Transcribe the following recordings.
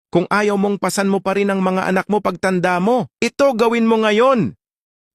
Kung ayaw mong pasan mo pa rin ang mga anak mo pagtanda mo, ito gawin mo ngayon.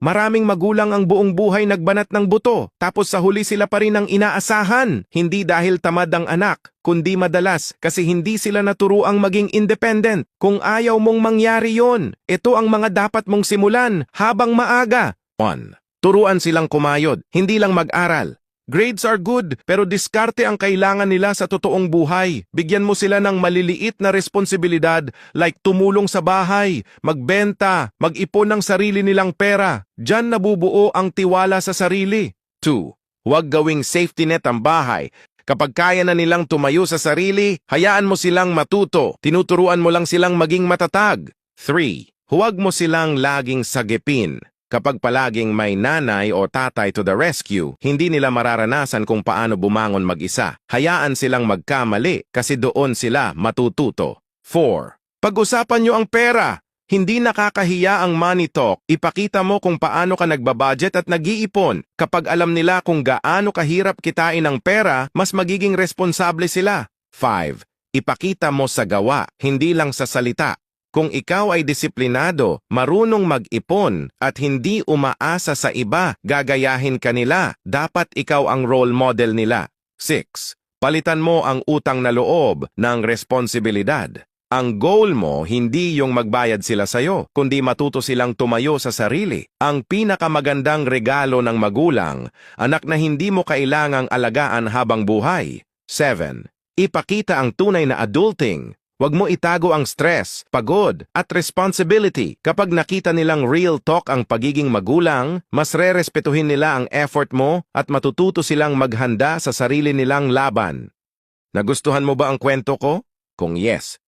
Maraming magulang ang buong buhay nagbanat ng buto, tapos sa huli sila pa rin ang inaasahan. Hindi dahil tamad ang anak, kundi madalas kasi hindi sila naturuang maging independent. Kung ayaw mong mangyari yon, ito ang mga dapat mong simulan habang maaga. 1. Turuan silang kumayod, hindi lang mag-aral. Grades are good, pero diskarte ang kailangan nila sa totoong buhay. Bigyan mo sila ng maliliit na responsibilidad like tumulong sa bahay, magbenta, mag-ipon ng sarili nilang pera. Diyan nabubuo ang tiwala sa sarili. 2. Huwag gawing safety net ang bahay. Kapag kaya na nilang tumayo sa sarili, hayaan mo silang matuto. Tinuturuan mo lang silang maging matatag. 3. Huwag mo silang laging sagipin. Kapag palaging may nanay o tatay to the rescue, hindi nila mararanasan kung paano bumangon mag-isa. Hayaan silang magkamali kasi doon sila matututo. 4. Pag-usapan nyo ang pera. Hindi nakakahiya ang money talk. Ipakita mo kung paano ka nagbabudget at nag-iipon. Kapag alam nila kung gaano kahirap kitain ang pera, mas magiging responsable sila. 5. Ipakita mo sa gawa, hindi lang sa salita. Kung ikaw ay disiplinado, marunong mag-ipon, at hindi umaasa sa iba, gagayahin ka nila. Dapat ikaw ang role model nila. 6. Palitan mo ang utang na loob ng responsibilidad. Ang goal mo hindi yung magbayad sila sa'yo, kundi matuto silang tumayo sa sarili. Ang pinakamagandang regalo ng magulang, anak na hindi mo kailangang alagaan habang buhay. 7. Ipakita ang tunay na adulting. Huwag mo itago ang stress, pagod, at responsibility. Kapag nakita nilang real talk ang pagiging magulang, mas rerespetuhin nila ang effort mo at matututo silang maghanda sa sarili nilang laban. Nagustuhan mo ba ang kwento ko? Kung yes,